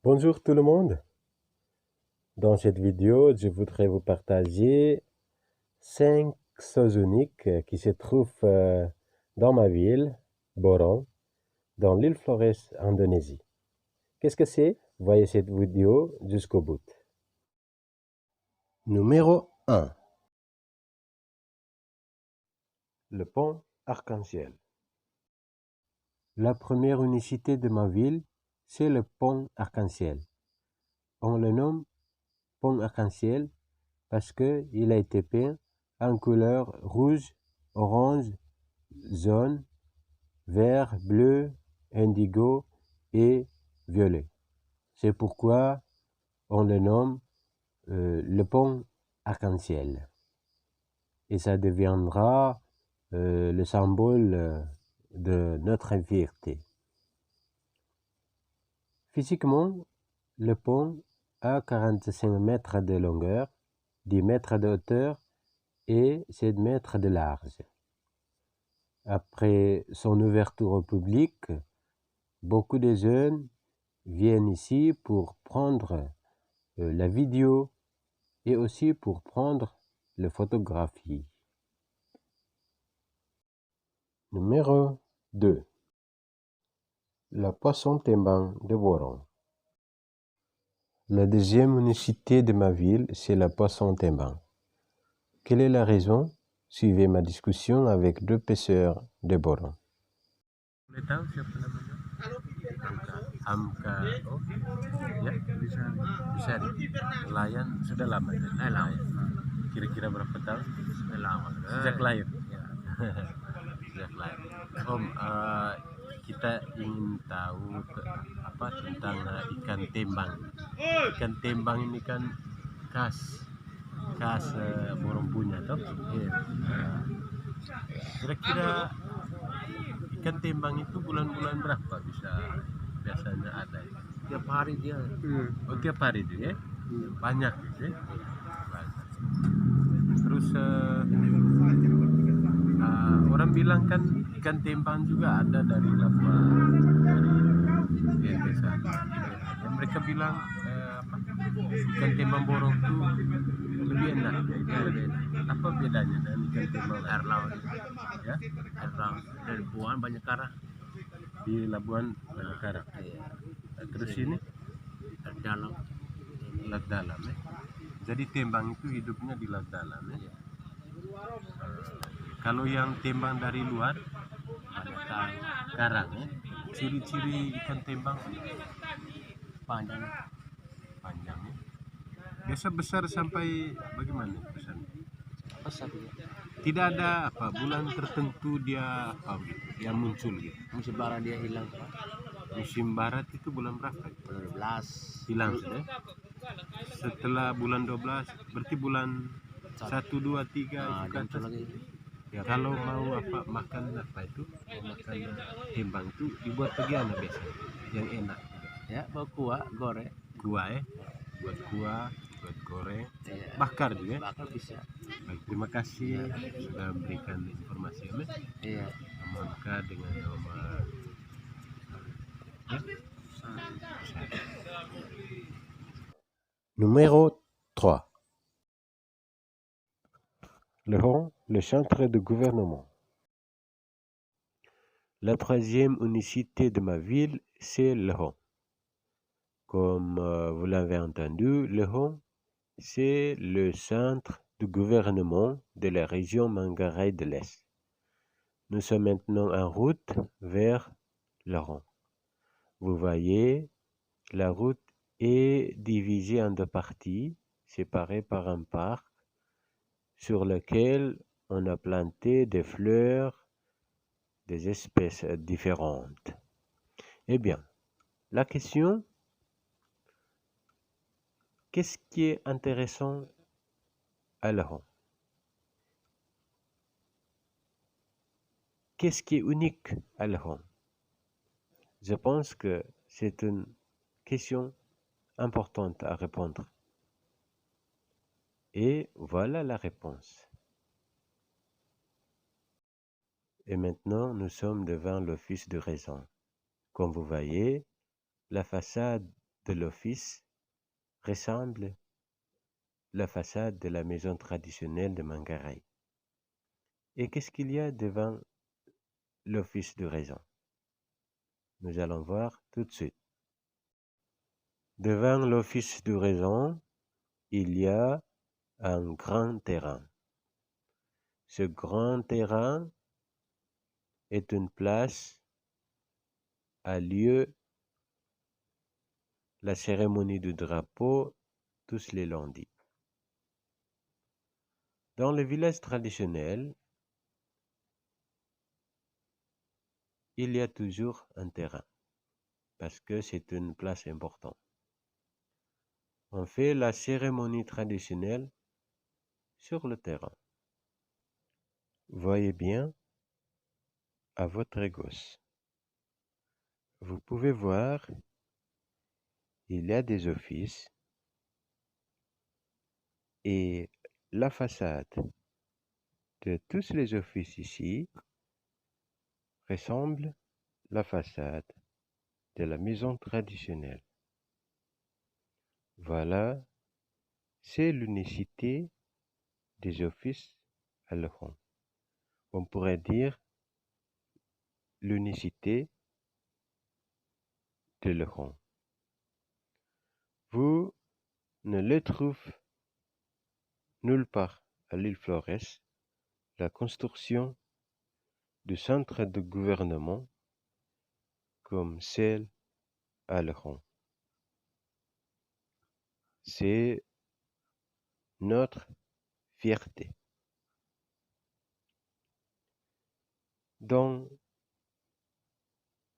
Bonjour tout le monde. Dans cette vidéo, je voudrais vous partager 5 choses uniques qui se trouvent dans ma ville, Borong, dans l'île Flores, Indonésie. Qu'est-ce que c'est? Voyez cette vidéo jusqu'au bout. Numéro 1. Le pont arc-en-ciel. La première unicité de ma ville, c'est le pont arc-en-ciel. On le nomme pont arc-en-ciel parce qu'il a été peint en couleur rouge, orange, jaune, vert, bleu, indigo et violet. C'est pourquoi on le nomme le pont arc-en-ciel. Et ça deviendra le symbole de notre fierté. Physiquement, le pont a 45 mètres de longueur, 10 mètres de hauteur et 7 mètres de large. Après son ouverture au public, beaucoup de jeunes viennent ici pour prendre la vidéo et aussi pour prendre la photographie. Numéro 2. La Poisson Tembang de Borong. La deuxième unicité de ma ville, c'est la Poisson Tembang. Quelle est la raison? Suivez ma discussion avec 2 pêcheurs de Borong. Boleh tahu siapa namanya? Hamka. Oh, ya bisa nelayan sudah lama. Lama. Kira-kira berapa tahun? Sudah lama. Sejak lahir. Ya. Sejak lahir. Om, kita ingin tahu apa tentang ikan tembang. Ikan tembang ini kan khas Borong punya, toh? Iya. Kira-kira ikan tembang itu bulan-bulan berapa biasanya ada? Tiap hari dia. Oh, tiap hari dia, ya? Banyak gitu ya. Terus orang bilang kan ikan tembang juga ada dari desa. Ya, mereka bilang ikan tembang Borong itu lebih enak. Ya, lebih enak. Apa bedanya dengan ikan tembang air laut? Ya, air laut dari Labuan banyak karang. Di Labuan banyak karang. Iya. Terus ini laut dalam ya. Jadi tembang itu hidupnya di laut dalam ya. Iya. Kalau yang tembang dari luar ada karang ya. Ciri-ciri ikan tembang panjang ya. Biasa besar sampai bagaimana besar? Besar ya. Tidak ada bulan tertentu dia yang muncul gitu. Musim barat dia hilang. Musim barat itu bulan berapa? Bulan 12 hilang sudah. Setelah bulan 12 berarti bulan 1, 2, 3 itu kan lagi. Ya, kalau mau makan tembang itu dibuat bagaimana biasanya yang enak juga. Ya, bawa kuah goreng. Kuah ya. Buat kuah, buat goreng, ya. Bakar juga. Bakar bisa. Baik, terima kasih sudah memberikan informasi ya. Iya. Hamka dengan nomor Numéro 3. Le Hong, le centre de gouvernement. La troisième unicité de ma ville, c'est le Hong. Comme vous l'avez entendu, le Hong, c'est le centre du gouvernement de la région Manggarai de l'Est. Nous sommes maintenant en route vers le Hong. Vous voyez, la route est divisée en 2 parties, séparées par un parc sur lequel on a planté des fleurs, des espèces différentes. Eh bien, la question, qu'est-ce qui est intéressant à le Hong? Qu'est-ce qui est unique à le Hong? Je pense que c'est une question importante à répondre. Et voilà la réponse. Et maintenant, nous sommes devant l'office de raison. Comme vous voyez, la façade de l'office ressemble la façade de la maison traditionnelle de Mangaray. Et qu'est-ce qu'il y a devant l'office de raisin? Nous allons voir tout de suite. Devant l'office de raisin, il y a un grand terrain. Ce grand terrain est une place a lieu la cérémonie du drapeau tous les lundis. Dans le village traditionnel, il y a toujours un terrain parce que c'est une place importante. On fait la cérémonie traditionnelle sur le terrain. Voyez bien à votre gauche. Vous pouvez voir, il y a des offices et la façade de tous les offices ici ressemble à la façade de la maison traditionnelle. Voilà, c'est l'unicité des offices à Lehon. On pourrait dire l'unicité de Lehon. Vous ne le trouvez nulle part à l'île Flores, la construction du centre de gouvernement comme celle à Lehon. C'est notre fierté. Dans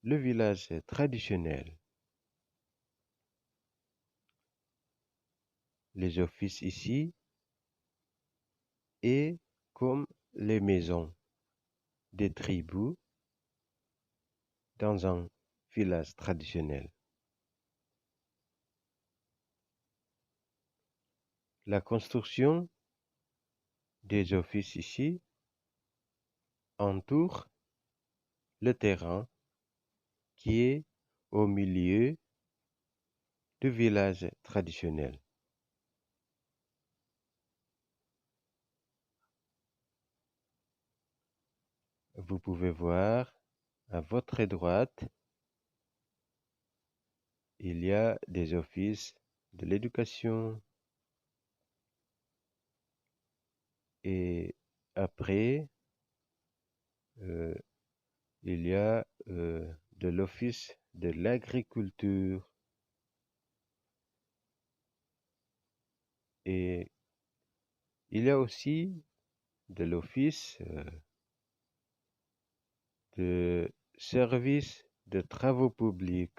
le village traditionnel, les offices ici est comme les maisons des tribus dans un village traditionnel. La construction des offices ici entoure le terrain qui est au milieu du village traditionnel. Vous pouvez voir à votre droite, il y a des offices de l'éducation et après, il y a de l'office de l'agriculture et il y a aussi de l'office de service de travaux publics.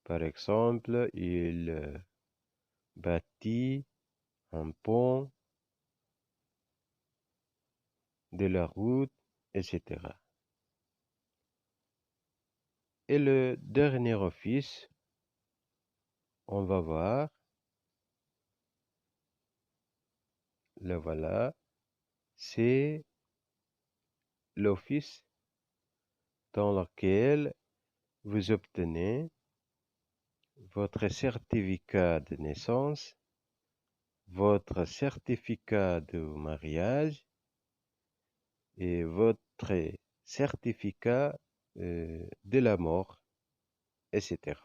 Par exemple, il bâtit un pont, de la route, etc. Et le dernier office, on va voir, le voilà, c'est l'office dans lequel vous obtenez votre certificat de naissance, votre certificat de mariage et votre certificat de la mort, etc.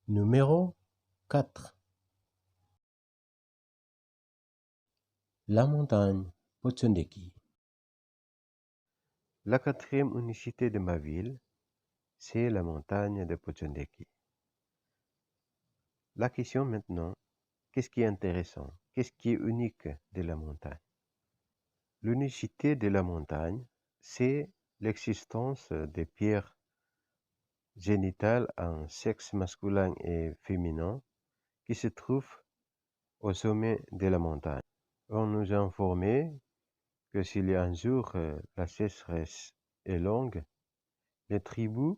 Numéro 4. La montagne Potsondeki. La quatrième unicité de ma ville, c'est la montagne de Potsondeki. La question maintenant, qu'est-ce qui est intéressant? Qu'est-ce qui est unique de la montagne? L'unicité de la montagne, c'est l'existence des pierres génitales en sexe masculin et féminin qui se trouvent au sommet de la montagne. On nous a informé que s'il y a un jour la sécheresse est longue, les tribus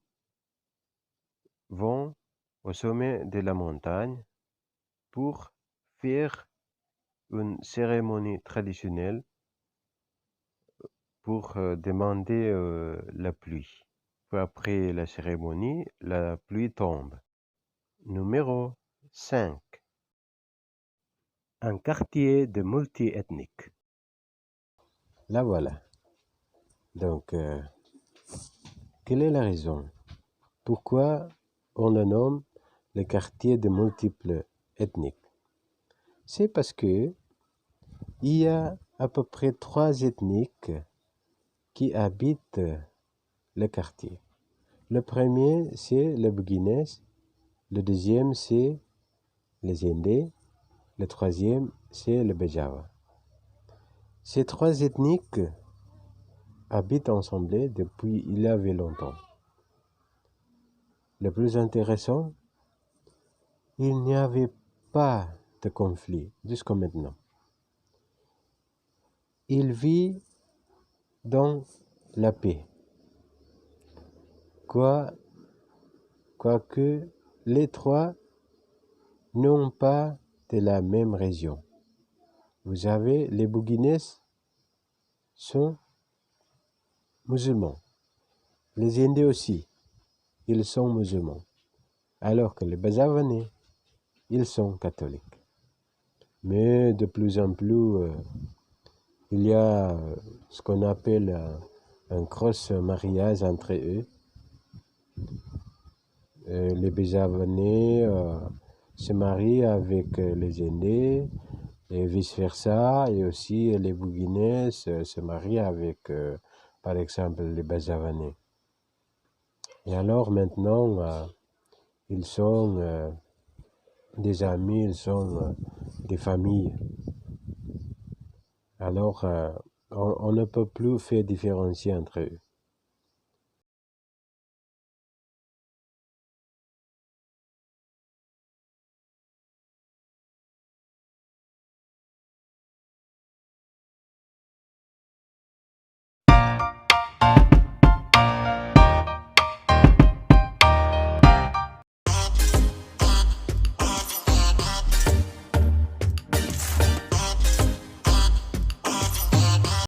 vont au sommet de la montagne pour faire une cérémonie traditionnelle pour demander la pluie. peu après la cérémonie, la pluie tombe. Numéro 5. Un quartier de multi-ethnique. La voilà. Donc, quelle est la raison? Pourquoi on le nomme le quartier de multiples ethniques? C'est parce que il y a à peu près 3 ethniques qui habitent le quartier. Le premier, c'est les Bouguinès. Le deuxième, c'est les Indés. Le troisième, c'est le Béjawa. Ces 3 ethniques habitent ensemble depuis il y avait longtemps. Le plus intéressant, il n'y avait pas de conflit jusqu'à maintenant. Ils vivent dans la paix. Quoique les 3 n'ont pas de la même région. Vous avez les Bouguinès sont musulmans. Les Indés aussi, ils sont musulmans. Alors que les Bazavanais, ils sont catholiques. Mais de plus en plus, il y a ce qu'on appelle un cross-mariage entre eux. Les Bazavanais se marient avec les Indés et vice-versa. Et aussi les Bouguinès se marient avec, par exemple, les Bazavanais. Et alors maintenant, ils sont des amis, ils sont des familles. Alors, on ne peut plus faire différencier entre eux.